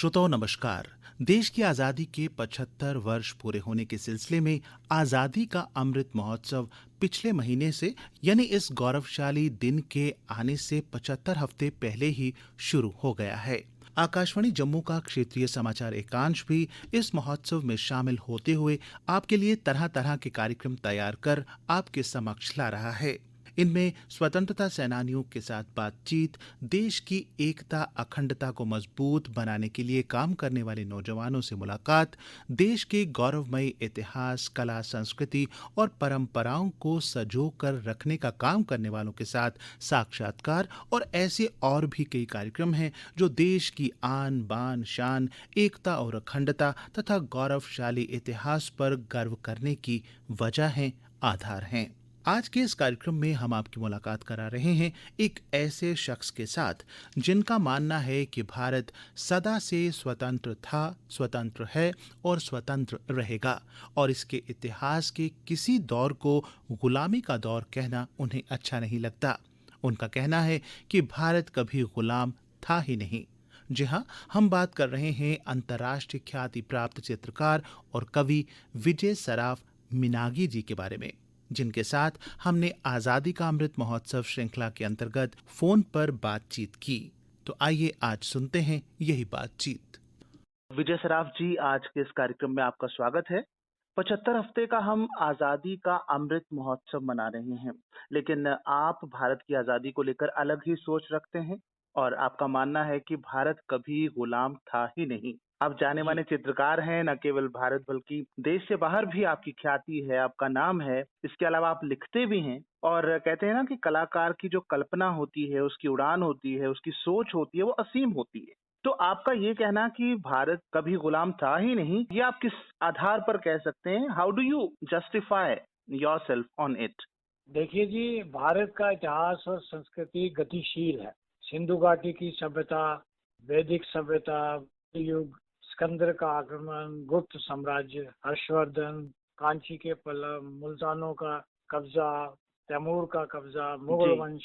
श्रोताओं नमस्कार। देश की आज़ादी के 75 वर्ष पूरे होने के सिलसिले में आज़ादी का अमृत महोत्सव पिछले महीने से यानी इस गौरवशाली दिन के आने से 75 हफ्ते पहले ही शुरू हो गया है। आकाशवाणी जम्मू का क्षेत्रीय समाचार एकांश भी इस महोत्सव में शामिल होते हुए आपके लिए तरह तरह के कार्यक्रम तैयार कर आपके समक्ष ला रहा है। इनमें स्वतंत्रता सेनानियों के साथ बातचीत, देश की एकता अखंडता को मजबूत बनाने के लिए काम करने वाले नौजवानों से मुलाकात, देश के गौरवमयी इतिहास, कला, संस्कृति और परंपराओं को संजो कर रखने का काम करने वालों के साथ साक्षात्कार और ऐसे और भी कई कार्यक्रम हैं जो देश की आन बान शान, एकता और अखंडता तथा गौरवशाली इतिहास पर गर्व करने की वजह हैं, आधार हैं। आज के इस कार्यक्रम में हम आपकी मुलाकात करा रहे हैं एक ऐसे शख्स के साथ जिनका मानना है कि भारत सदा से स्वतंत्र था, स्वतंत्र है और स्वतंत्र रहेगा और इसके इतिहास के किसी दौर को गुलामी का दौर कहना उन्हें अच्छा नहीं लगता। उनका कहना है कि भारत कभी गुलाम था ही नहीं। जी हाँ, हम बात कर रहे हैं अंतर्राष्ट्रीय ख्याति प्राप्त चित्रकार और कवि विजय सराफ मिनागी जी के बारे में, जिनके साथ हमने आज़ादी का अमृत महोत्सव श्रृंखला के अंतर्गत फोन पर बातचीत की। तो आइए आज सुनते हैं यही बातचीत। विजय सराफ जी, आज के इस कार्यक्रम में आपका स्वागत है। 75 हफ्ते का हम आज़ादी का अमृत महोत्सव मना रहे हैं, लेकिन आप भारत की आज़ादी को लेकर अलग ही सोच रखते हैं और आपका मानना है कि भारत कभी गुलाम था ही नहीं। आप जाने जी, माने चित्रकार हैं, न केवल भारत बल्कि देश से बाहर भी आपकी ख्याति है, आपका नाम है। इसके अलावा आप लिखते भी हैं और कहते हैं ना कि कलाकार की जो कल्पना होती है, उसकी उड़ान होती है, उसकी सोच होती है, वो असीम होती है। तो आपका ये कहना कि भारत कभी गुलाम था ही नहीं, ये आप किस आधार पर कह सकते हैं? How do you justify yourself on it? देखिए जी, भारत का इतिहास और संस्कृति गतिशील है। सिंधु घाटी की सभ्यता, वैदिक सभ्यता, युग, सिकंदर का आक्रमण, गुप्त साम्राज्य, हर्षवर्धन, कांची के पल्लव, मुल्तानों का कब्जा, तैमूर का कब्जा, जी, मुगल वंश,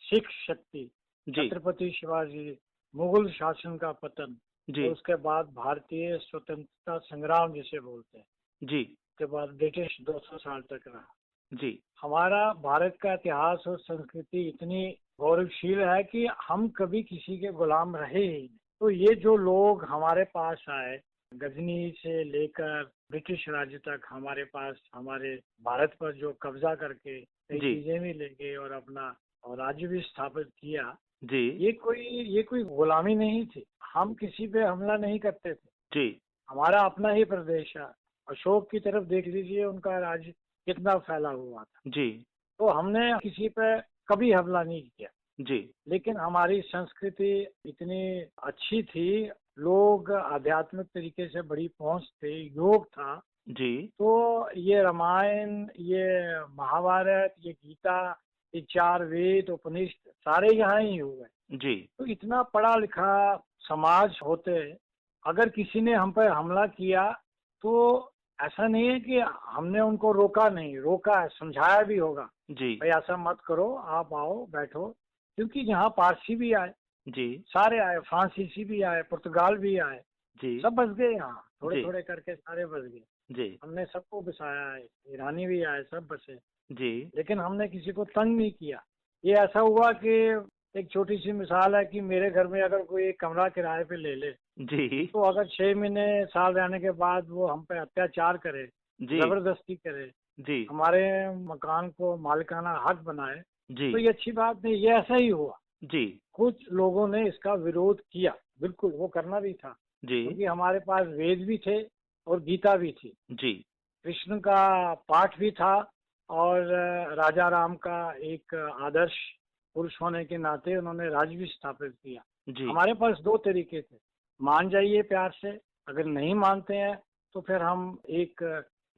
सिख शक्ति, जी, छत्रपति शिवाजी, मुगल शासन का पतन जी, और उसके बाद भारतीय स्वतंत्रता संग्राम जिसे बोलते हैं। जी, उसके बाद ब्रिटिश 200 साल तक रहा। जी, हमारा भारत का इतिहास और संस्कृति इतनी गौरवशील है कि हम कभी किसी के गुलाम रहे ही नहीं। तो ये जो लोग हमारे पास आए, गजनी से लेकर ब्रिटिश राज्य तक हमारे पास, हमारे भारत पर जो कब्जा करके कई जी, चीजें भी ले गए और अपना और राज्य भी स्थापित किया, जी, ये कोई गुलामी नहीं थी। हम किसी पे हमला नहीं करते थे। जी, हमारा अपना ही प्रदेश है। अशोक की तरफ देख लीजिए, उनका राज्य कितना फैला हुआ था। जी, तो हमने किसी पे कभी हमला नहीं किया, जी, लेकिन हमारी संस्कृति इतनी अच्छी थी, लोग आध्यात्मिक तरीके से बड़ी पहुंच थे, योग था। जी, तो ये रामायण, ये महाभारत, ये गीता, ये चार वेद, उपनिषद सारे यहाँ ही हुए। जी, तो इतना पढ़ा लिखा समाज होते, अगर किसी ने हम पर हमला किया तो ऐसा नहीं है कि हमने उनको रोका नहीं, रोका है, समझाया भी होगा, जी, भाई ऐसा मत करो, आप आओ बैठो। क्योंकि यहाँ पारसी भी आए, जी, सारे आए, फ्रांसीसी भी आए, पुर्तगाल भी आए, जी, सब बस गए यहाँ, थोड़े जी, थोड़े करके सारे बस गए। जी, हमने सबको बसाया है, ईरानी भी आए, सब बसे, जी, लेकिन हमने किसी को तंग नहीं किया। ये ऐसा हुआ कि एक छोटी सी मिसाल है कि मेरे घर में अगर कोई एक कमरा किराए पे ले ले, जी, तो अगर 6 महीने साल रहने के बाद वो हम पे अत्याचार करे, जी, जबरदस्ती करे, जी, हमारे मकान को मालिकाना हक बनाए, जी, तो ये अच्छी बात नहीं। ये ऐसा ही हुआ। जी, कुछ लोगों ने इसका विरोध किया, बिल्कुल वो करना भी था, जी, क्योंकि हमारे पास वेद भी थे और गीता भी थी, जी, कृष्ण का पाठ भी था और राजा राम का एक आदर्श पुरुष होने के नाते उन्होंने राज्य भी स्थापित किया। जी, हमारे पास दो तरीके थे, मान जाइए प्यार से, अगर नहीं मानते हैं तो फिर हम एक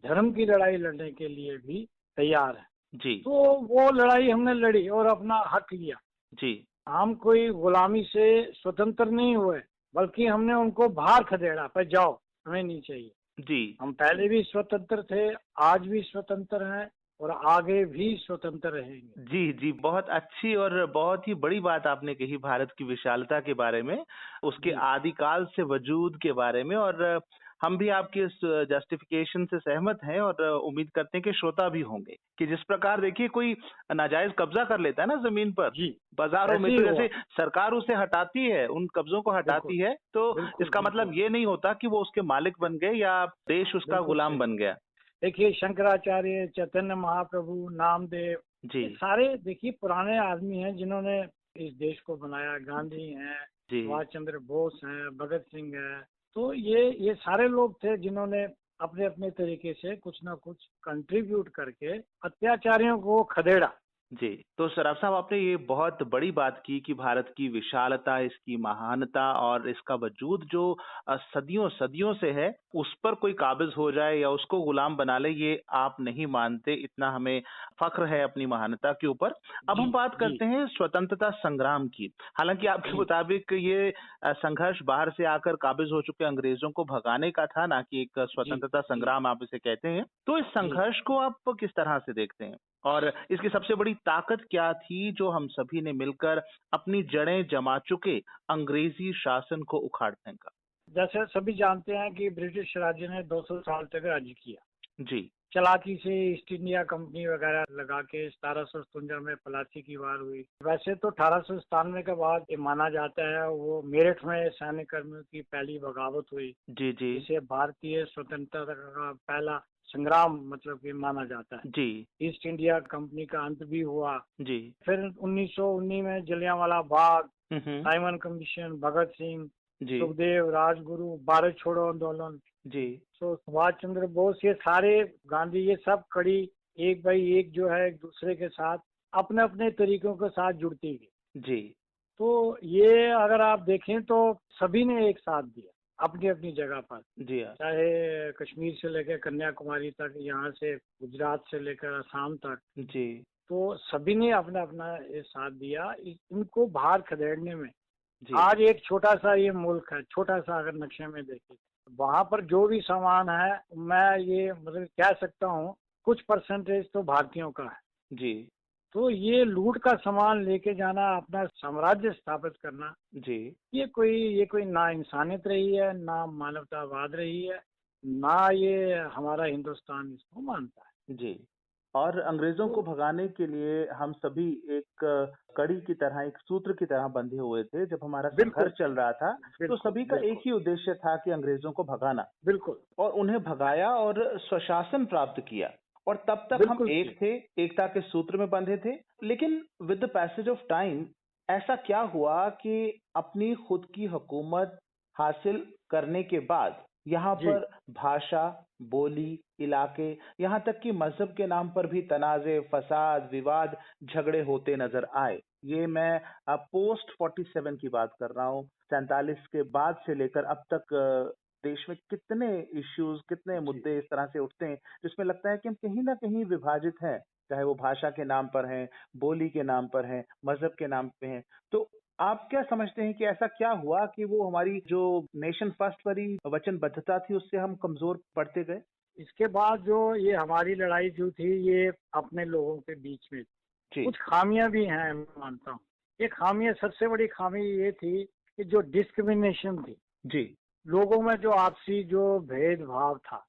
धर्म की लड़ाई लड़ने के लिए भी तैयार हैं। जी, तो वो लड़ाई हमने लड़ी और अपना हक लिया। जी, हम कोई गुलामी से स्वतंत्र नहीं हुए, बल्कि हमने उनको बाहर खदेड़ा, पर जाओ, हमें नहीं चाहिए। जी, हम पहले भी स्वतंत्र थे, आज भी स्वतंत्र हैं और आगे भी स्वतंत्र रहेंगे। जी, जी, बहुत अच्छी और बहुत ही बड़ी बात आपने कही भारत की विशालता के बारे में, उसके जी, आदिकाल से वजूद के बारे में और हम भी आपके इस जस्टिफिकेशन से सहमत हैं और उम्मीद करते हैं कि श्रोता भी होंगे, कि जिस प्रकार देखिए कोई नाजायज़ कब्ज़ा कर लेता है ना ज़मीन पर, जी, बाज़ारों में ऐसे ही तो हुआ। जैसे सरकार उसे हटाती है, उन कब्ज़ों को बिल्कुल, हटाती है, तो बिल्कुल, इसका मतलब बिल्कुल, ये नहीं होता कि वो उसके मालिक बन गए या देश उसका बिल्कुल गुलाम सही। बन गया। देखिए शंकराचार्य, चैतन्य महाप्रभु, नामदेव, जी, ये सारे देखिए पुराने आदमी हैं जिन्होंने इस देश को बनाया। गांधी हैं, जी, सुभाष चंद्र बोस हैं, भगत सिंह हैं। तो ये सारे लोग थे जिन्होंने अपने अपने तरीके से कुछ ना कुछ कंट्रीब्यूट करके अत्याचारियों को खदेड़ा। जी, तो सराफ साहब आपने ये बहुत बड़ी बात की कि भारत की विशालता, इसकी महानता और इसका वजूद जो सदियों से है, उस पर कोई काबिज़ हो जाए या उसको गुलाम बना ले, ये आप नहीं मानते, इतना हमें फ़ख्र है अपनी महानता के ऊपर। अब जी, हम बात जी, करते हैं स्वतंत्रता संग्राम की। हालाँकि आपके जी, मुताबिक ये संघर्ष बाहर से आकर काबिज़ हो चुके अंग्रेज़ों को भगाने का था, ना कि एक जी, स्वतंत्रता जी, संग्राम आप इसे कहते हैं। तो इस जी। संघर्ष को आप किस तरह से देखते हैं? और इसकी सबसे बड़ी ताकत क्या थी जो हम सभी ने मिलकर अपनी जड़ें जमा चुके अंग्रेजी शासन को उखाड़ फेंका? जैसे सभी जानते हैं कि ब्रिटिश राज्य ने 200 साल तक राज्य किया। जी, चालाकी से ईस्ट इंडिया कंपनी वगैरह लगा के 1757 में प्लासी की वार हुई। वैसे तो 1897 के बाद ये माना जाता है वो मेरठ में सैन्य कर्मियों की पहली बगावत हुई, जी, जी, जिसे भारतीय स्वतंत्रता का पहला संग्राम मतलब कि माना जाता है। जी, ईस्ट इंडिया कंपनी का अंत भी हुआ। जी। फिर 1919 में जलियांवाला बाग, हुँ, हुँ। साइमन कमीशन, भगत सिंह, जी, सुखदेव, राजगुरु, भारत छोड़ो आंदोलन, जी, तो सुभाष चंद्र बोस, ये सारे गांधी, ये सब कड़ी एक बाई एक जो है एक दूसरे के साथ अपने अपने तरीकों के साथ जुड़ती गई। जी, तो ये अगर आप देखें तो सभी ने एक साथ दिया अपनी अपनी जगह पर, जी हाँ, चाहे कश्मीर से लेकर कन्याकुमारी तक, यहाँ से गुजरात से लेकर असम तक। जी, तो सभी ने अपना अपना ये साथ दिया इनको बाहर खदेड़ने में। जी, आज एक छोटा सा ये मुल्क है, छोटा सा अगर नक्शे में देखें, वहां पर जो भी सामान है, मैं ये मतलब कह सकता हूँ कुछ परसेंटेज तो भारतीयों का है। जी, तो ये लूट का सामान लेके जाना, अपना साम्राज्य स्थापित करना, जी, ये कोई ना इंसानियत रही है, ना मानवतावाद रही है, ना ये हमारा हिंदुस्तान इसको मानता है। जी। और अंग्रेज़ों तो को भगाने के लिए हम सभी एक कड़ी की तरह, एक सूत्र की तरह बंधे हुए थे। जब हमारा बिल्कुल, संघर्ष चल रहा था, तो बिल्कुल, सभी का एक बिल्कुल, ही उद्देश्य था कि अंग्रेज़ों को भगाना। बिल्कुल, और उन्हें भगाया और स्वशासन प्राप्त किया और तब तक हम बिल्कुल एक सही। थे, एकता के सूत्र में बंधे थे। लेकिन with the passage of time ऐसा क्या हुआ कि अपनी खुद की हुकूमत हासिल करने के बाद यहाँ जी, पर भाषा, बोली, इलाके, यहाँ तक कि मज़हब के नाम पर भी तनाज़े, फ़साद, विवाद, झगड़े होते नज़र आए। ये मैं पोस्ट 47 की बात कर रहा हूँ। 47 के बाद से लेकर अब तक देश में कितने इश्यूज, कितने जी। मुद्दे इस तरह से उठते हैं जिसमें लगता है कि हम कहीं ना कहीं विभाजित हैं, चाहे वो भाषा के नाम पर हैं, बोली के नाम पर हैं, मजहब के नाम पे हैं। तो आप क्या समझते हैं कि ऐसा क्या हुआ कि वो हमारी जो नेशन फर्स्ट वाली वचनबद्धता थी उससे हम कमजोर पड़ते गए? इसके बाद जो ये हमारी लड़ाई जो थी ये अपने लोगों के बीच में थी। जी, कुछ खामियां भी हैं, मैं मानता हूँ। एक खामियां, सबसे बड़ी खामी ये थी कि जो डिस्क्रिमिनेशन थी, जी, लोगों में जो आपसी जो भेदभाव था,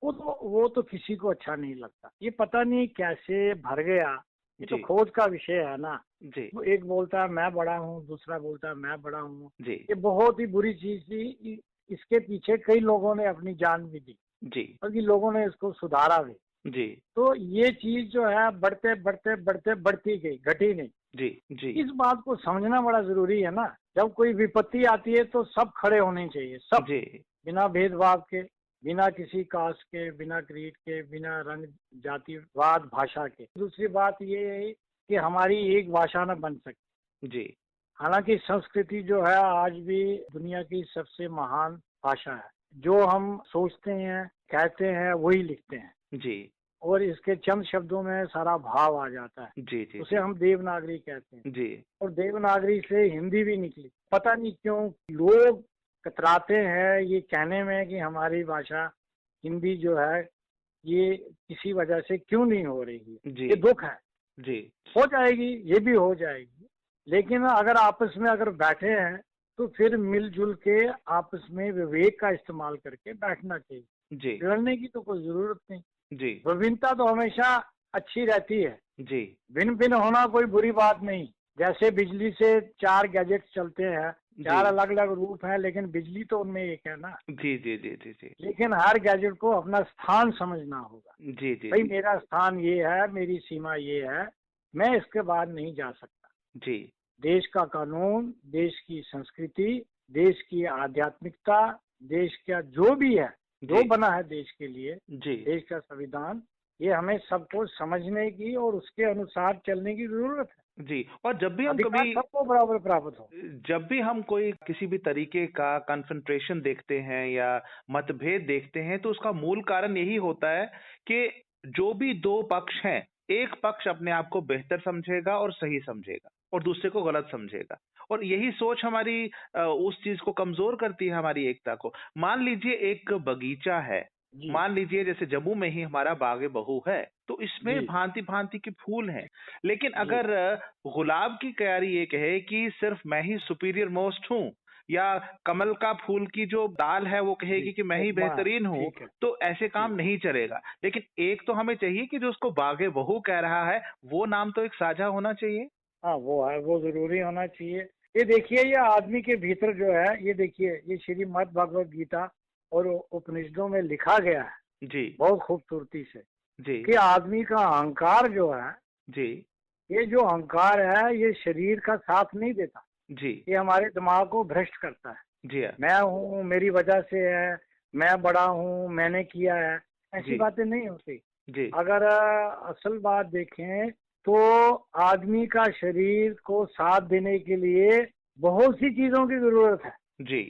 वो तो किसी को अच्छा नहीं लगता। ये पता नहीं कैसे भर गया। ये तो जी, खोज का विषय है ना। जी, वो एक बोलता है मैं बड़ा हूँ, दूसरा बोलता है मैं बड़ा हूँ। जी, ये बहुत ही बुरी चीज थी। इसके पीछे कई लोगों ने अपनी जान भी दी, जी, बल्कि लोगों ने इसको सुधारा भी। जी, तो ये चीज जो है बढ़ते बढ़ते बढ़ते बढ़ती गई, घटी नहीं। जी, जी, इस बात को समझना बड़ा जरूरी है ना। जब कोई विपत्ति आती है तो सब खड़े होने चाहिए, सब, जी, बिना भेदभाव के, बिना किसी कास्ट के, बिना क्रीड के, बिना रंग, जातिवाद, भाषा के। दूसरी बात ये है कि हमारी एक भाषा न बन सके। जी, हालांकि संस्कृति जो है आज भी दुनिया की सबसे महान भाषा है। जो हम सोचते हैं, कहते हैं, वही लिखते हैं, जी, और इसके चंद शब्दों में सारा भाव आ जाता है। जी, जी, उसे हम देवनागरी कहते हैं। जी, और देवनागरी से हिंदी भी निकली। पता नहीं क्यों लोग कतराते हैं ये कहने में कि हमारी भाषा हिंदी जो है ये किसी वजह से क्यों नहीं हो रही है, जी। ये दुख है। जी। हो जाएगी, ये भी हो जाएगी, लेकिन अगर आपस में अगर बैठे हैं तो फिर मिलजुल के आपस में विवेक का इस्तेमाल करके बैठना चाहिए। जी। लड़ने की तो कोई जरूरत नहीं। जी। विभिन्नता तो हमेशा अच्छी रहती है। जी। भिन्न भिन्न होना कोई बुरी बात नहीं। जैसे बिजली से 4 गैजेट चलते हैं, जी। 4 अलग अलग रूप हैं, लेकिन बिजली तो उनमें एक है ना। जी। जी। जी। जी। जी। लेकिन हर गैजेट को अपना स्थान समझना होगा। जी। जी। भाई जी। मेरा स्थान ये है, मेरी सीमा ये है, मैं इसके बाद नहीं जा सकता। जी। देश का कानून, देश की संस्कृति, देश की आध्यात्मिकता, देश का जो भी है, जो जी। बना है देश के लिए, जी। देश का संविधान, ये हमें सबको समझने की और उसके अनुसार चलने की जरूरत है। जी। और जब भी हम अधिकार कभी सबको बराबर प्राप्त हो। जब भी हम कोई किसी भी तरीके का कन्फ्रंट्रेशन देखते हैं या मतभेद देखते हैं तो उसका मूल कारण यही होता है कि जो भी दो पक्ष हैं, एक पक्ष अपने आप को बेहतर समझेगा और सही समझेगा और दूसरे को गलत समझेगा और यही सोच हमारी उस चीज को कमजोर करती है, हमारी एकता को। मान लीजिए एक बगीचा है, जी मान लीजिए जैसे जम्मू में ही हमारा बाग बहू है, तो जी इसमें भांति भांति के फूल हैं, लेकिन जी अगर गुलाब की क्यारी ये कहे कि सिर्फ मैं ही सुपीरियर मोस्ट हूँ या कमल का फूल की जो दाल है वो जी, कहेगी कि मैं ही उपमा है, बेहतरीन हूँ, ठीक है। तो ऐसे काम जी नहीं चलेगा। लेकिन एक तो हमें चाहिए कि जो उसको बागे बहू कह रहा है वो नाम तो एक साझा होना चाहिए। हाँ, वो है, वो जरूरी होना चाहिए। ये देखिए, ये आदमी के भीतर जो है, ये देखिए, ये श्रीमद् भगवत गीता और उपनिषदों में लिखा गया है जी। बहुत खूबसूरती से जी। कि आदमी का अहंकार जो है, जी। ये जो अहंकार है, ये शरीर का साथ नहीं देता। जी। ये हमारे दिमाग को भ्रष्ट करता है। जी। हाँ। मैं हूँ, मेरी वजह से है, मैं बड़ा हूँ, मैंने किया है, ऐसी जी। बातें नहीं होती। जी। अगर असल बात देखें तो आदमी का शरीर को साथ देने के लिए बहुत सी चीजों की जरूरत है। जी।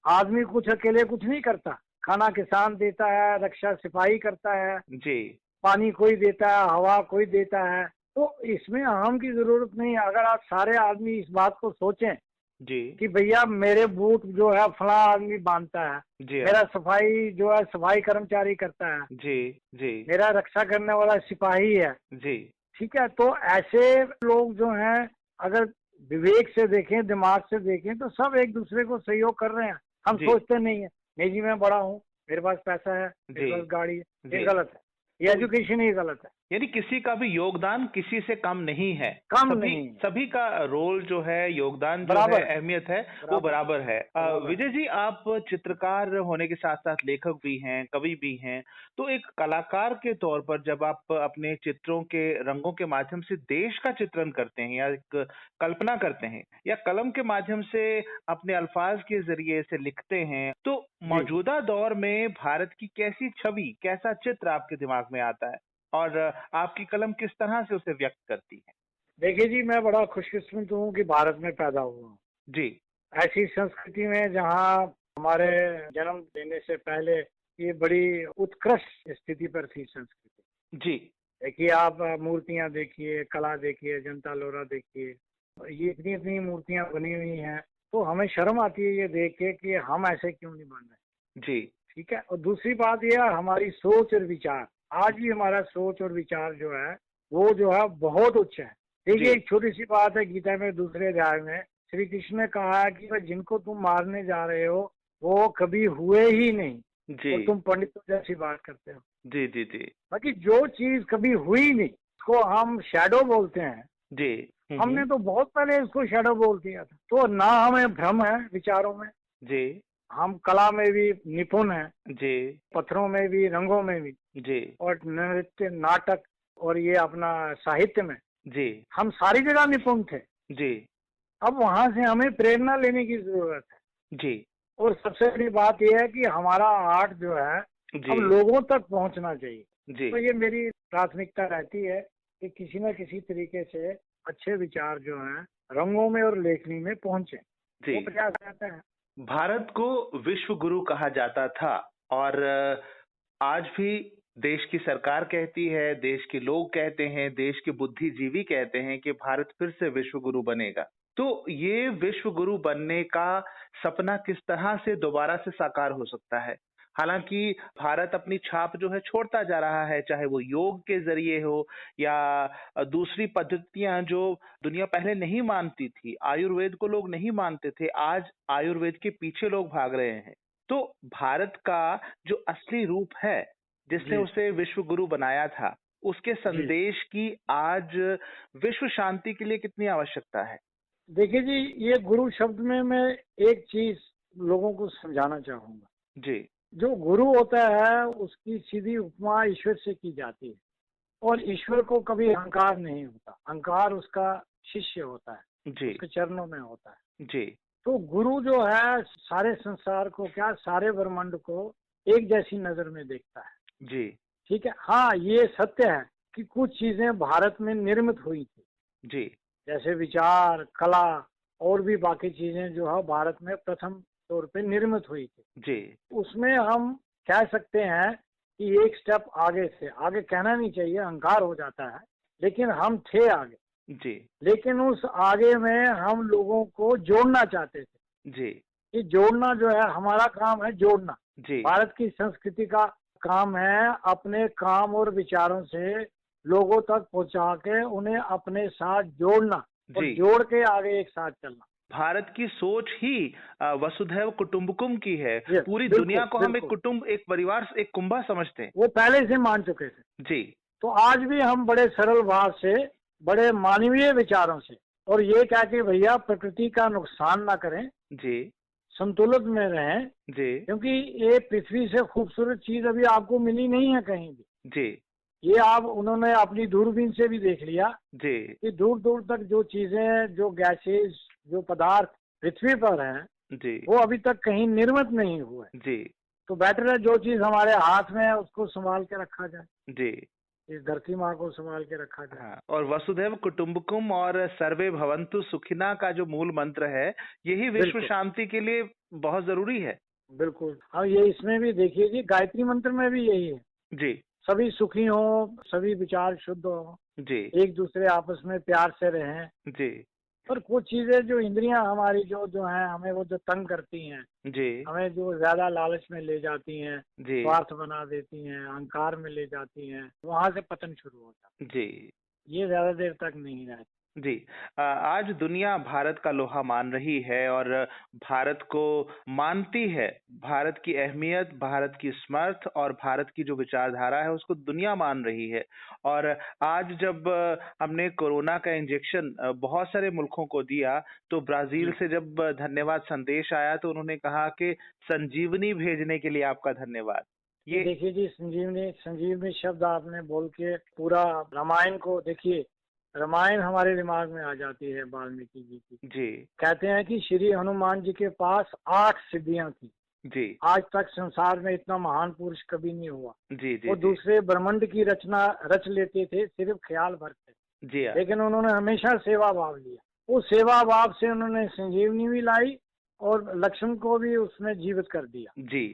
आदमी कुछ अकेले कुछ नहीं करता। खाना किसान देता है, रक्षा सिपाही करता है, जी। पानी कोई देता है, हवा कोई देता है। तो इसमें अहम की जरूरत नहीं है। अगर आप सारे आदमी इस बात को सोचें जी। कि भैया मेरे बूट जो है फला आदमी बांधता है, जी। हाँ। मेरा सफाई जो है सफाई कर्मचारी करता है, जी। जी। मेरा रक्षा करने वाला सिपाही है, जी। ठीक है। तो ऐसे लोग जो हैं, अगर विवेक से देखें, दिमाग से देखें, तो सब एक दूसरे को सहयोग कर रहे हैं। हम जी। सोचते नहीं है, नहीं जी मैं बड़ा हूँ, मेरे पास पैसा है, मेरे जी। पास गाड़ी है, ये जी। गलत है। ये तो एजुकेशन ही गलत है, यानी किसी का भी योगदान किसी से कम नहीं है। कम सभी नहीं है, सभी का रोल जो है, योगदान जो है, बराबर है, अहमियत है, वो बराबर बराबर है। बराबर है। विजय जी, आप चित्रकार होने के साथ साथ लेखक भी हैं, कवि भी हैं, तो एक कलाकार के तौर पर जब आप अपने चित्रों के रंगों के माध्यम से देश का चित्रण करते हैं या एक कल्पना करते हैं या कलम के माध्यम से अपने अल्फाज के जरिए से लिखते हैं, तो जी मौजूदा दौर में भारत की कैसी छवि, कैसा चित्र आपके दिमाग में आता है और आपकी कलम किस तरह से उसे व्यक्त करती है? देखिए जी, मैं बड़ा खुशकिस्मत हूँ कि भारत में पैदा हुआ हूँ। जी। ऐसी संस्कृति में जहाँ हमारे जन्म लेने से पहले ये बड़ी उत्कृष्ट स्थिति पर थी संस्कृति। जी। देखिए, आप मूर्तियां देखिए, कला देखिए, जनता लोरा देखिए, ये इतनी इतनी मूर्तियां बनी हुई हैं, तो हमें शर्म आती है ये देख के कि हम ऐसे क्यों नहीं बन रहे। जी। ठीक है। और दूसरी बात यह है, हमारी सोच और विचार, आज भी हमारा सोच और विचार जो है, वो जो है बहुत उच्च है। देखिए, जी। एक छोटी सी बात है, गीता में दूसरे अध्याय में श्री कृष्ण ने कहा है कि भाई जिनको तुम मारने जा रहे हो वो कभी हुए ही नहीं, जी। और तुम पंडितों जैसी बात करते हो। जी। जी। जी। बाकी जो चीज कभी हुई नहीं, उसको हम शैडो बोलते हैं। जी। हमने तो बहुत पहले इसको शैडो बोल दिया था। तो ना हमें भ्रम है विचारों में, जी। हम कला में भी निपुण हैं, जी। पत्थरों में भी, रंगों में भी, जी। और नृत्य, नाटक और ये अपना साहित्य में जी। हम सारी जगह निपुण थे। जी। अब वहां से हमें प्रेरणा लेने की जरूरत है। जी। और सबसे बड़ी बात यह है कि हमारा आर्ट जो है जी। अब लोगों तक पहुंचना चाहिए। जी। तो ये मेरी प्राथमिकता रहती है कि किसी न किसी तरीके से अच्छे विचार जो हैं रंगों में और लेखनी में पहुंचे। जी। वो प्रयास रहता है। भारत को विश्व गुरु कहा जाता था और आज भी देश की सरकार कहती है, देश के लोग कहते हैं, देश के बुद्धिजीवी कहते हैं कि भारत फिर से विश्व गुरु बनेगा। तो ये विश्व गुरु बनने का सपना किस तरह से दोबारा से साकार हो सकता है? हालांकि भारत अपनी छाप जो है छोड़ता जा रहा है, चाहे वो योग के जरिए हो या दूसरी पद्धतियां जो दुनिया पहले नहीं मानती थी। आयुर्वेद को लोग नहीं मानते थे, आज आयुर्वेद के पीछे लोग भाग रहे हैं। तो भारत का जो असली रूप है, जिसने जी उसे विश्व गुरु बनाया था, उसके जी। संदेश की आज विश्व शांति के लिए कितनी आवश्यकता है? देखिए जी, ये गुरु शब्द में मैं एक चीज लोगों को समझाना चाहूंगा। जी, जो गुरु होता है उसकी सीधी उपमा ईश्वर से की जाती है, और ईश्वर को कभी अहंकार नहीं होता। अहंकार उसका शिष्य होता है, जी, उसके चरणों में होता है। जी, तो गुरु जो है सारे संसार को, क्या सारे ब्रह्मांड को एक जैसी नजर में देखता है। जी, ठीक है, हाँ ये सत्य है कि कुछ चीजें भारत में निर्मित हुई थी, जी, जैसे विचार, कला और भी बाकी चीजें जो है भारत में प्रथम तौर पे निर्मित हुई थी। जी, उसमें हम कह सकते हैं कि एक स्टेप आगे से, आगे कहना नहीं चाहिए, अहंकार हो जाता है, लेकिन हम थे आगे। जी, लेकिन उस आगे में हम लोगों को जोड़ना चाहते थे। जी, कि जोड़ना जो है हमारा काम है, जोड़ना। जी, भारत की संस्कृति का काम है अपने काम और विचारों से लोगों तक पहुंचा के उन्हें अपने साथ जोड़ना, और जी। जोड़ के आगे एक साथ चलना। भारत की सोच ही वसुधैव कुटुंबकम की है। ये पूरी दुनिया बिल्कुल को हम एक बिल्कुल, कुटुंब, एक परिवार, एक कुंबा समझते हैं। वो पहले से मान चुके थे। जी, तो आज भी हम बड़े सरल भाव से, बड़े मानवीय विचारों से, और ये कह के भैया प्रकृति का नुकसान ना करें, जी, संतुलित में रहें, जी, क्योंकि ये पृथ्वी से खूबसूरत चीज अभी आपको मिली नहीं है कहीं भी। जी, ये आप उन्होंने अपनी दूरबीन से भी देख लिया जी, कि दूर दूर तक जो चीजें, जो गैसेस, जो पदार्थ पृथ्वी पर हैं, जी, वो अभी तक कहीं निर्मित नहीं हुए। जी, तो बेटर है जो चीज हमारे हाथ में है उसको संभाल के रखा जाए, जी। इस धरती माँ को संभाल के रखा जाए। हाँ, और वसुधैव कुटुंबकम और सर्वे भवन्तु सुखिना का जो मूल मंत्र है, यही विश्व बिल्कुल शांति के लिए बहुत जरूरी है। बिल्कुल। अब ये इसमें भी देखिए जी, गायत्री मंत्र में भी यही है, जी, सभी सुखी हो, सभी विचार शुद्ध हो, जी, एक दूसरे आपस में प्यार से रहें। जी, पर कुछ चीजें जो इंद्रियां हमारी जो जो हैं, हमें वो जो तंग करती हैं, जी, हमें जो ज्यादा लालच में ले जाती हैं, जी, स्वार्थ बना देती हैं, अहंकार में ले जाती हैं, वहां से पतन शुरू होता जी, है। ये ज्यादा देर तक नहीं रहती। जी। आज दुनिया भारत का लोहा मान रही है और भारत को मानती है। भारत की अहमियत, भारत की समर्थ और भारत की जो विचारधारा है उसको दुनिया मान रही है। और आज जब हमने कोरोना का इंजेक्शन बहुत सारे मुल्कों को दिया, तो ब्राजील जी से जब धन्यवाद संदेश आया तो उन्होंने कहा कि संजीवनी भेजने के लिए आपका धन्यवाद। ये ये देखिए जी, संजीवनी, संजीवनी शब्द आपने बोल के पूरा रामायण को देखिए, रामायण हमारे दिमाग में आ जाती है वाल्मीकि जी की। जी, कहते हैं कि श्री हनुमान जी के पास 8 सिद्धियां थी। जी, आज तक संसार में इतना महान पुरुष कभी नहीं हुआ। जी, जी, वो जी, दूसरे ब्रह्मांड की रचना रच लेते थे सिर्फ ख्याल भर से, जी, हाँ, लेकिन उन्होंने हमेशा सेवा भाव लिया। उस सेवा भाव से उन्होंने संजीवनी भी लाई और लक्ष्मण को भी उसमें जीवित कर दिया। जी,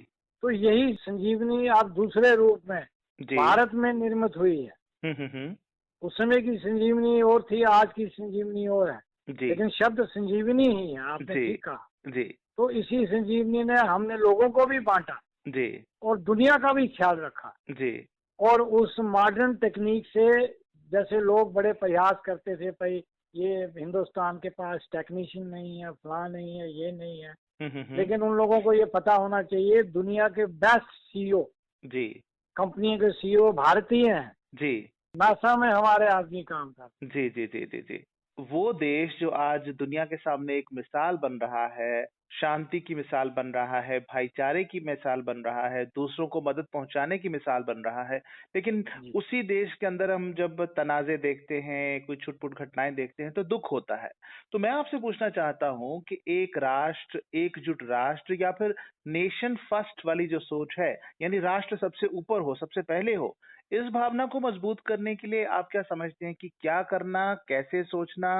तो यही संजीवनी अब दूसरे रूप में जी। भारत में निर्मित हुई है। हुँ। उस समय की संजीवनी और थी, आज की संजीवनी और है, जी, लेकिन शब्द संजीवनी ही है, आपने जी, ठीक कहा। जी, तो इसी संजीवनी ने हमने लोगों को भी बांटा जी, और दुनिया का भी ख्याल रखा। जी, और उस मॉडर्न टेक्निक से, जैसे लोग बड़े प्रयास करते थे, भाई ये हिंदुस्तान के पास टेक्नीशियन नहीं है, फलां नहीं है, ये नहीं है, हुँ। लेकिन उन लोगों को ये पता होना चाहिए दुनिया के बेस्ट सीईओ, जी, कंपनी के सीईओ भारतीय हैं। जी, नासा में हमारे आदमी काम करते जी, जी, जी, जी, जी। वो देश जो आज दुनिया के सामने एक मिसाल बन रहा है, शांति की मिसाल बन रहा है, भाईचारे की मिसाल बन रहा है, दूसरों को मदद पहुँचाने की मिसाल बन रहा है। लेकिन हैं जी। उसी देश के अंदर हम जब तनाज़े देखते हैं, कोई छुट-पुट घटनाएँ देखते हैं, तो दुःख होता है। तो मैं आपसे पूछना चाहता हूँ कि एक राष्ट्र, एकजुट राष्ट्र या फिर नेशन फर्स्ट वाली जो सोच है, यानी राष्ट्र सबसे ऊपर हो, सबसे पहले हो, इस भावना को मजबूत करने के लिए आप क्या समझते हैं कि क्या करना, कैसे सोचना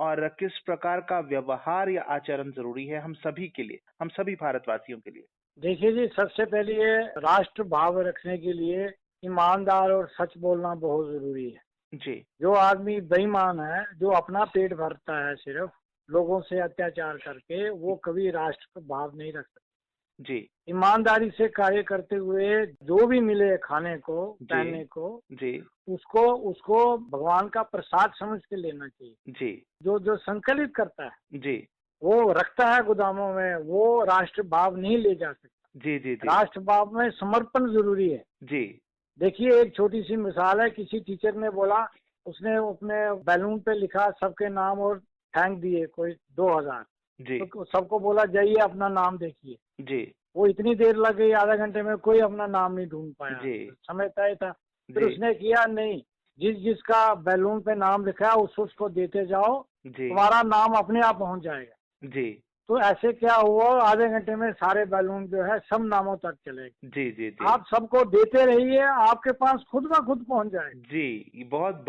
और किस प्रकार का व्यवहार या आचरण ज़रूरी है हम सभी के लिए, हम सभी भारतवासियों के लिए? देखिए जी, सबसे पहले ये राष्ट्र भाव रखने के लिए ईमानदार और सच बोलना बहुत जरूरी है। जी, जो आदमी बेईमान है, जो अपना पेट भरता है सिर्फ लोगों से अत्याचार करके, वो कभी राष्ट्र भाव नहीं रख सकता। जी, ईमानदारी से कार्य करते हुए जो भी मिले खाने को, जी, पहनने को, जी, उसको उसको भगवान का प्रसाद समझ के लेना चाहिए। जी, जो जो संकलित करता है, जी, वो रखता है गोदामों में, वो राष्ट्र भाव नहीं ले जा सकता। जी, जी, जी, राष्ट्र भाव में समर्पण जरूरी है। जी, देखिए, एक छोटी सी मिसाल है, किसी टीचर ने बोला, उसने अपने बैलून पे लिखा सबके नाम और थैंक दिए कोई 2000। जी, तो सबको बोला जाइए अपना नाम देखिए। जी, वो इतनी देर लग गई, आधा घंटे में कोई अपना नाम नहीं ढूंढ पाया, जी, समय तय था। फिर जी, उसने किया, नहीं, जिस जिसका बैलून पे नाम लिखा है उसको देते जाओ, जी, तुम्हारा नाम अपने आप पहुंच जाएगा। जी, तो ऐसे क्या हुआ, आधे घंटे में सारे बैलून जो है सब नामों तक चले गए। जी, जी, जी, आप सबको देते रहिए, आपके पास खुद ब खुद पहुंच जाएगा। जी, ये बहुत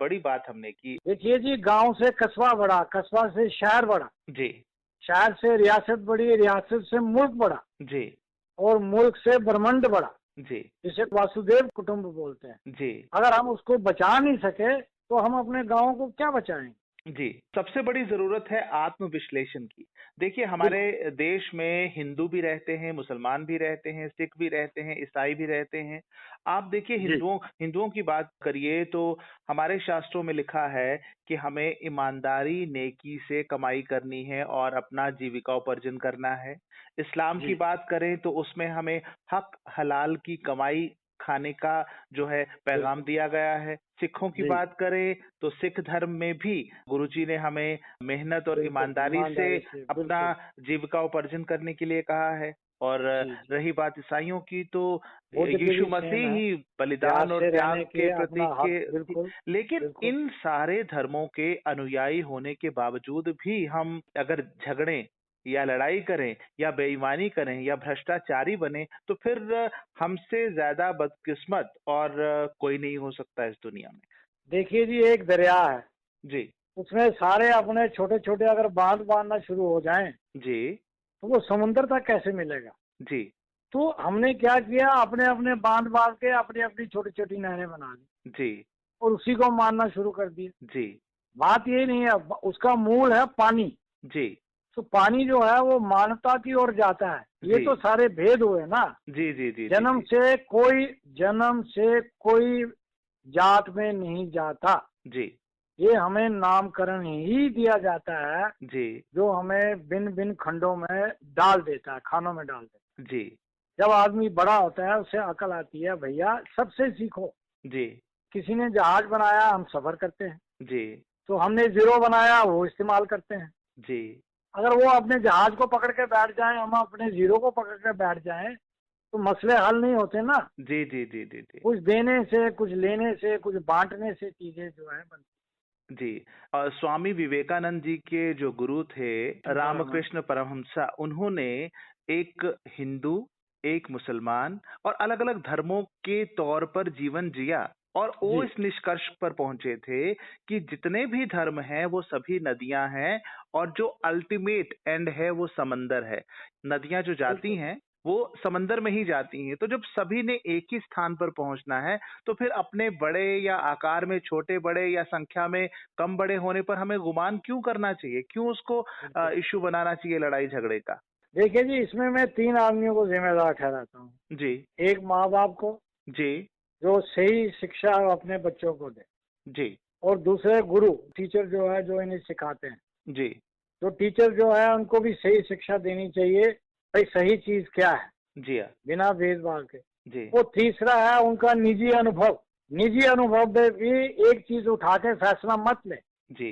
बड़ी बात हमने की। देखिए जी, गांव से कस्बा बढ़ा, कस्बा से शहर बढ़ा, जी, शहर से रियासत बढ़ी, रियासत से मुल्क बढ़ा, जी, और मुल्क से ब्रह्मांड बढ़ा, जी, जिसे वासुदेव कुटुंब बोलते हैं। जी, अगर हम उसको बचा नहीं सके तो हम अपने गाँव को क्या बचाएंगे। जी, सबसे बड़ी ज़रूरत है आत्म-विश्लेषण की। देखिए, हमारे बिल्कुल। देश में हिंदू भी रहते हैं, मुसलमान भी रहते हैं, सिख भी रहते हैं, ईसाई भी रहते हैं। आप देखिए, जी। हिंदुओं की बात करिए तो हमारे शास्त्रों में लिखा है कि हमें ईमानदारी, नेकी से कमाई करनी है और अपना जीविकोपार्जन करना है। इस्लाम की जी। बात करें तो उसमें हमें हक हलाल की कमाई खाने का जो है पैगाम बिल्कुल। दिया गया है। सिखों की जी। बात करें तो सिख धर्म में भी गुरुजी ने हमें मेहनत और बिल्कुल ईमानदारी से ईमानदारी से, अपना बिल्कुल। जीविका उपार्जन करने के लिए कहा है। और जी। जी। रही बात ईसाइयों की तो बुद्ध की यीशु भी सेम मसीह है, ही प्यार बलिदान और से त्याग रहने के के, अपना प्रतीक हक, के बिल्कुल। लेकिन बिल्कुल। इन सारे धर्मों के अनुयायी होने के बावजूद भी हम अगर झगड़ें या लड़ाई करें या बेईमानी करें या भ्रष्टाचारी बने तो फिर हमसे ज्यादा बदकिस्मत और कोई नहीं हो सकता इस दुनिया में। देखिए जी, एक दरिया है, जी, उसमें सारे अपने छोटे छोटे अगर बांध बांधना शुरू हो जाएं जी, तो वो समुंदर तक कैसे मिलेगा। जी, तो हमने क्या किया, अपने अपने बांध बांध के अपनी अपनी छोटी छोटी नहरें बना दी जी, और उसी को मारना शुरू कर दिया। जी, बात ये नहीं है, उसका मूल है पानी। जी, तो पानी जो है वो मानवता की ओर जाता है। ये जी, तो सारे भेद हुए ना। जी, जी, जी, जी, जन्म जी, से कोई जन्म से कोई जात में नहीं जाता। जी, ये हमें नामकरण ही दिया जाता है, जी, जो हमें भिन्न भिन्न खंडों में डाल देता है, खानों में डाल देता जी, है। जब आदमी बड़ा होता है उसे अकल आती है, भैया सबसे सीखो। जी, किसी ने जहाज बनाया, हम सफर करते हैं। जी, तो हमने जीरो बनाया, वो इस्तेमाल करते हैं। जी, अगर वो अपने जहाज को पकड़ के बैठ जाएं, हम अपने जीरो को पकड़ के बैठ जाएं, तो मसले हल नहीं होते ना। जी, जी, जी, जी, जी, कुछ देने से, कुछ लेने से, कुछ बांटने से चीजें जो है बनती जी। स्वामी विवेकानंद जी के जो गुरु थे हैं। परमात्मा। रामकृष्ण परमहंसा, उन्होंने एक हिंदू, एक मुसलमान और अलग-अलग धर्मों के तौर पर जीवन जिया और वो जी। इस निष्कर्ष पर पहुंचे थे कि जितने भी धर्म हैं वो सभी नदियां हैं और जो अल्टीमेट एंड है वो समंदर है। नदियां जो जाती बिल्कुल। हैं वो समंदर में ही जाती हैं। तो जब सभी ने एक ही स्थान पर पहुंचना है तो फिर अपने बड़े या आकार में छोटे बड़े या संख्या में कम बड़े होने पर हमें गुमान क्यों करना चाहिए? क्यों उसको बिल्कुल। इश्यू बनाना चाहिए लड़ाई झगड़े का? देखिए जी, इसमें मैं 3 आदमियों को जिम्मेदार ठहराता हूँ। जी, एक माँ बाप को, जी, जो सही शिक्षा अपने बच्चों को दे, जी, और दूसरे गुरु, टीचर जो है, जो इन्हें सिखाते हैं। जी, जो टीचर जो है उनको भी सही शिक्षा देनी चाहिए, भाई सही चीज क्या है, जी हाँ, बिना भेदभाव के। जी, वो तीसरा है उनका निजी अनुभव। निजी अनुभव में भी एक चीज उठा के फैसला मत ले। जी,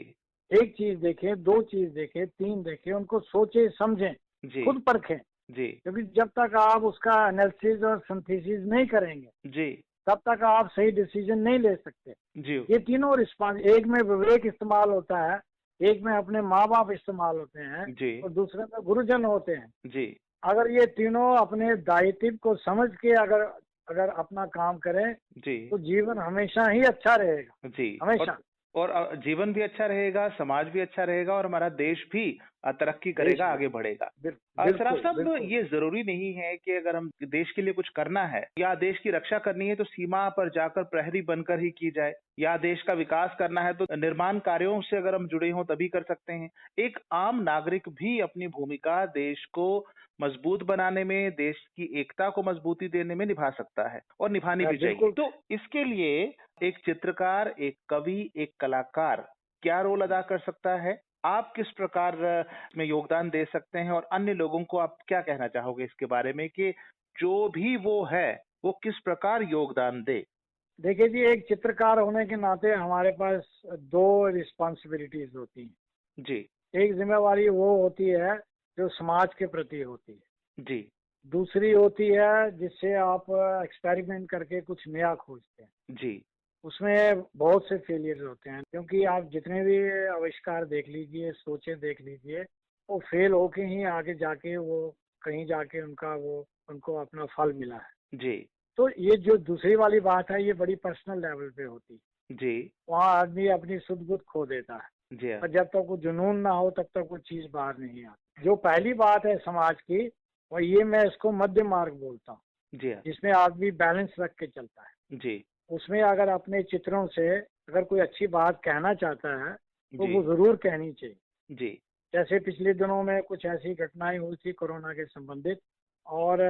एक चीज देखें, 2 चीज देखें, 3 देखें, उनको सोचे समझें, जी, खुद परखें। जी, क्योंकि जब तक आप उसका एनालिसिस और सिंथेसिस नहीं करेंगे, जी, तब तक आप सही डिसीजन नहीं ले सकते। जी, ये तीनों रिस्पांस, एक में विवेक इस्तेमाल होता है, एक में अपने माँ बाप इस्तेमाल होते हैं, जी, और दूसरे में गुरुजन होते हैं। जी, अगर ये तीनों अपने दायित्व को समझ के अगर अगर अपना काम करें, जी, तो जीवन हमेशा ही अच्छा रहेगा, जी। हमेशा। और जीवन भी अच्छा रहेगा, समाज भी अच्छा रहेगा और हमारा देश भी तरक्की देश करेगा, में। आगे बढ़ेगा। सराफ बिल्कुल साहब, बिल्कुल। ये जरूरी नहीं है कि अगर हम देश के लिए कुछ करना है या देश की रक्षा करनी है तो सीमा पर जाकर प्रहरी बनकर ही की जाए, या देश का विकास करना है तो निर्माण कार्यों से अगर हम जुड़े हों तभी कर सकते हैं। एक आम नागरिक भी अपनी भूमिका देश को मजबूत बनाने में, देश की एकता को मजबूती देने में निभा सकता है और निभानी भी चाहिए। बिल्कुल। तो इसके लिए एक चित्रकार, एक कवि, एक कलाकार क्या रोल अदा कर सकता है? आप किस प्रकार में योगदान दे सकते हैं और अन्य लोगों को आप क्या कहना चाहोगे इसके बारे में कि जो भी वो है, वो किस प्रकार योगदान दे? देखिए जी, एक चित्रकार होने के नाते हमारे पास दो रिस्पॉन्सिबिलिटीज होती हैं। जी, एक जिम्मेवारी वो होती है जो समाज के प्रति होती है। जी, दूसरी होती है जिससे आप एक्सपेरिमेंट करके कुछ नया खोजते हैं। जी, उसमें बहुत से फेलियर्स होते हैं, क्योंकि आप जितने भी आविष्कार देख लीजिए, सोचें देख लीजिए, वो फेल होके ही आगे जाके वो कहीं जाके उनको अपना फल मिला है। जी, तो ये जो दूसरी वाली बात है, ये बड़ी पर्सनल लेवल पे होती है। जी, वहाँ आदमी अपनी सुध बुध खो देता है, जी, हाँ, और जब तक वो जुनून ना हो तब तक वो चीज बाहर नहीं आती। जो पहली बात है समाज की, और ये मैं इसको मध्य मार्ग बोलता हूँ, जी, हाँ, जिसमें आदमी बैलेंस रख के चलता है। जी, उसमें अगर अपने चित्रों से अगर कोई अच्छी बात कहना चाहता है तो जी, वो जरूर कहनी चाहिए। जी, जैसे पिछले दिनों में कुछ ऐसी घटनाएं हुई थी कोरोना के संबंधित, और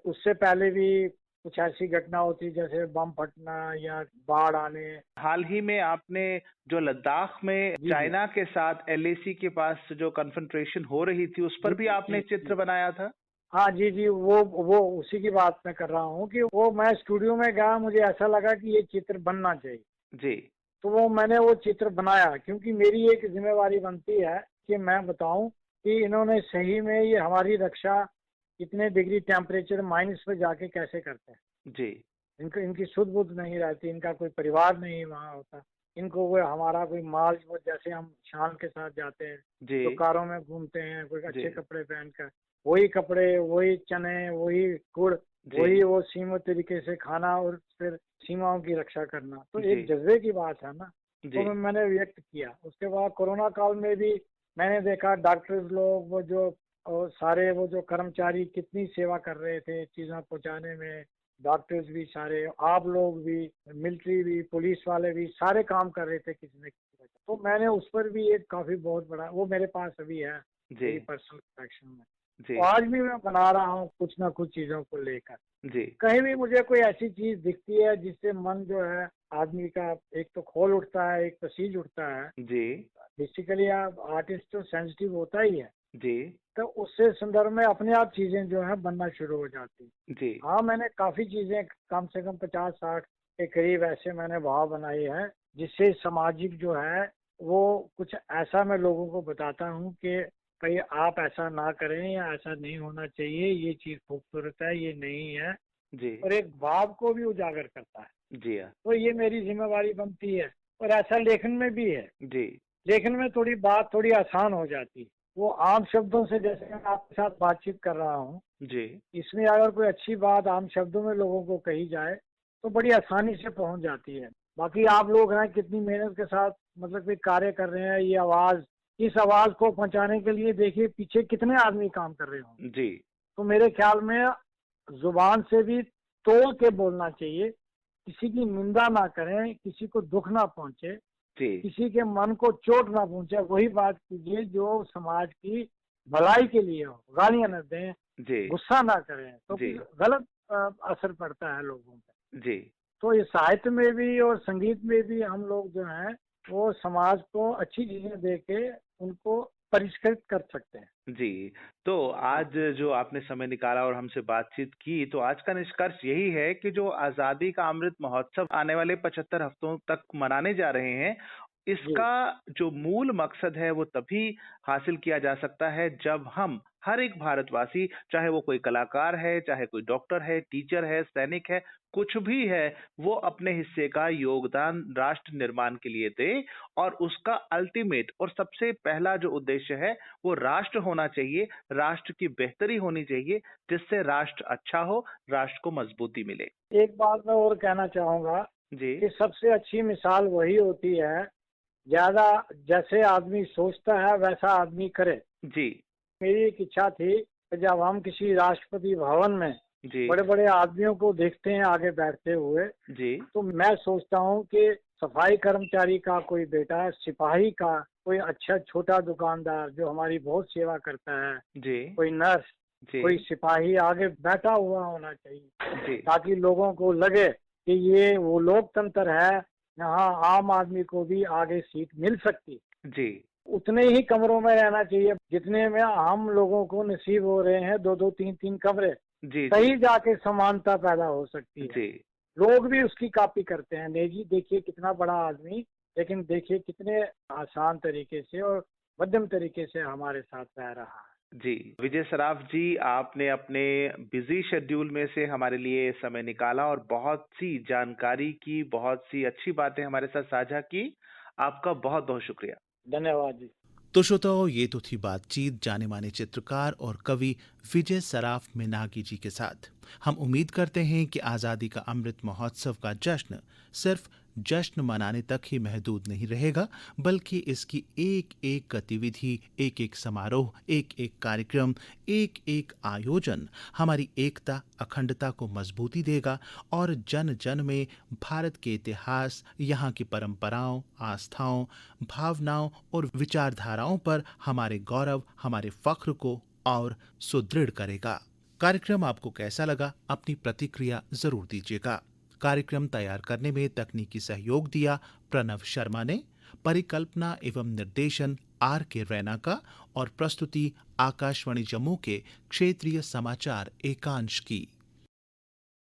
उससे पहले भी कुछ ऐसी घटना होती जैसे बम फटना या बाढ़ आने। हाल ही में आपने जो लद्दाख में जी जी चाइना के साथ एलएसी के पास जो कन्फ्रंट्रेशन हो रही थी, उस जी पर भी जी आपने जी चित्र जी। बनाया था? हाँ जी जी, वो उसी की बात मैं कर रहा हूँ कि वो मैं स्टूडियो में गया, मुझे ऐसा लगा कि ये चित्र बनना चाहिए, जी, तो मैंने वो चित्र बनाया, क्योंकि मेरी एक जिम्मेवारी बनती है कि मैं बताऊं कि इन्होंने सही में ये हमारी रक्षा इतने डिग्री टेम्परेचर माइनस पे जाके कैसे करते हैं। जी, इनकी सुध बुध नहीं रहती, इनका कोई परिवार नहीं वहाँ होता, इनको वो हमारा कोई माल, वो जैसे हम शान के साथ जाते हैं जी, तो कारों में घूमते हैं कोई जी, अच्छे कपड़े पहनकर, वही कपड़े, वही चने, वही गुड़, जी, वही वो सीमित तरीके से खाना, और फिर सीमाओं की रक्षा करना, तो जी, एक जज्बे की बात है ना। जी, तो मैंने व्यक्त किया। उसके बाद कोरोना काल में भी मैंने देखा डॉक्टर्स लोग, वो जो और सारे वो जो कर्मचारी कितनी सेवा कर रहे थे चीज़ें पहुंचाने में। डॉक्टर्स भी सारे, आप लोग भी, मिलिट्री भी, पुलिस वाले भी, सारे काम कर रहे थे किसी न किसी वजह। तो मैंने उस पर भी एक काफी बहुत बड़ा, वो मेरे पास अभी है जी, मेरी पर्सनल कलेक्शन में। जी, तो आज भी मैं बना रहा हूँ कुछ ना कुछ चीजों को लेकर। जी, कहीं भी मुझे कोई ऐसी चीज दिखती है जिससे मन जो है आदमी का एक तो खोल उठता है, एक तो सीज उठता है। जी, बेसिकली आप आर्टिस्ट तो सेंसिटिव होता ही है, जी, तो उससे संदर्भ में अपने आप चीजें जो है बनना शुरू हो जाती हैं। जी, हाँ, मैंने काफी चीजें कम से कम 50-60 के करीब ऐसे मैंने भाव बनाई है, जिससे सामाजिक जो है वो कुछ ऐसा मैं लोगों को बताता हूँ कि भाई आप ऐसा ना करें, या ऐसा नहीं होना चाहिए, ये चीज खूबसूरत है, ये नहीं है, जी, और एक भाव को भी उजागर करता है। जी, हाँ, तो ये मेरी जिम्मेवारी बनती है, और ऐसा लेखन में भी है। जी, लेखन में थोड़ी बात थोड़ी आसान हो जाती है, वो आम शब्दों से, जैसे मैं आपके साथ बातचीत कर रहा हूँ, जी, इसमें अगर कोई अच्छी बात आम शब्दों में लोगों को कही जाए तो बड़ी आसानी से पहुंच जाती है। बाकी आप लोग हैं कितनी मेहनत के साथ मतलब कि कार्य कर रहे हैं, ये आवाज, इस आवाज को पहुंचाने के लिए देखिए पीछे कितने आदमी काम कर रहे होंगे। जी, तो मेरे ख्याल में जुबान से भी तोल के बोलना चाहिए, किसी की निंदा ना करें, किसी को दुख ना पहुंचे, जी, किसी के मन को चोट ना पहुंचे, वही बात कीजिए जो समाज की भलाई के लिए हो। गालियां न दें, जी, गुस्सा ना करें, तो जी, फिर गलत असर पड़ता है लोगों पे। जी, तो ये साहित्य में भी और संगीत में भी हम लोग जो हैं वो समाज को अच्छी चीजें दे के उनको परिष्कृत कर सकते हैं। जी। तो हाँ आज जो आपने समय निकाला और हमसे बातचीत की, तो आज का निष्कर्ष यही है कि जो आज़ादी का अमृत महोत्सव आने वाले 75 हफ्तों तक मनाने जा रहे हैं, जी इसका जो मूल मकसद है वो तभी हासिल किया जा सकता है जब हम हर एक भारतवासी, चाहे वो कोई कलाकार है, चाहे कोई डॉक्टर है, टीचर है, सैनिक है, कुछ भी है, वो अपने हिस्से का योगदान राष्ट्र निर्माण के लिए दे और उसका अल्टीमेट और सबसे पहला जो उद्देश्य है वो राष्ट्र होना चाहिए, राष्ट्र की बेहतरी होनी चाहिए, जिससे राष्ट्र अच्छा हो, राष्ट्र को मजबूती मिले। एक बात मैं और कहना चाहूंगा जी, कि सबसे अच्छी मिसाल वही होती है, ज्यादा जैसे आदमी सोचता है वैसा आदमी करे। जी, मेरी एक इच्छा थी कि जब हम किसी राष्ट्रपति भवन में जी, बड़े बड़े आदमियों को देखते हैं आगे बैठते हुए, जी, तो मैं सोचता हूँ कि सफाई कर्मचारी का कोई बेटा, सिपाही का कोई अच्छा छोटा दुकानदार जो हमारी बहुत सेवा करता है, जी, कोई नर्स, जी, कोई सिपाही आगे बैठा हुआ होना चाहिए, जी, ताकि लोगों को लगे कि ये वो लोकतंत्र है, यहाँ आम आदमी को भी आगे सीट मिल सकती। जी, उतने ही कमरों में रहना चाहिए जितने में हम लोगों को नसीब हो रहे हैं, दो दो तीन तीन कमरे, जी, जी, कहीं जाके समानता पैदा हो सकती है। जी, लोग भी उसकी कॉपी करते हैं, नहीं जी देखिए कितना बड़ा आदमी, लेकिन देखिए कितने आसान तरीके से और मध्यम तरीके से हमारे साथ रह रहा है। जी। विजय सराफ जी, आपने अपने बिज़ी शेड्यूल में से हमारे लिए समय निकाला और बहुत सी जानकारी की, बहुत सी अच्छी बातें हमारे साथ साझा की। आपका बहुत-बहुत शुक्रिया। धन्यवाद जी। तो श्रोताओ, ये तो थी बातचीत जाने माने चित्रकार और कवि विजय सराफ मिनागी जी के साथ। हम उम्मीद करते हैं कि आज़ादी का अमृत महोत्सव का जश्न सिर्फ जश्न मनाने तक ही महदूद नहीं रहेगा, बल्कि इसकी एक एक गतिविधि, एक एक समारोह, एक एक कार्यक्रम, एक एक आयोजन हमारी एकता, अखंडता को मजबूती देगा और जन जन में भारत के इतिहास, यहाँ की परंपराओं, आस्थाओं, भावनाओं और विचारधाराओं पर हमारे गौरव, हमारे फख्र को और सुदृढ़ करेगा। कार्यक्रम आपको कैसा लगा? अपनी प्रतिक्रिया जरूर दीजिएगा। कार्यक्रम तैयार करने में तकनीकी सहयोग दिया प्रणव शर्मा ने। परिकल्पना एवं निर्देशन आर के रैना का और प्रस्तुति आकाशवाणी जम्मू के क्षेत्रीय समाचार एकांश की।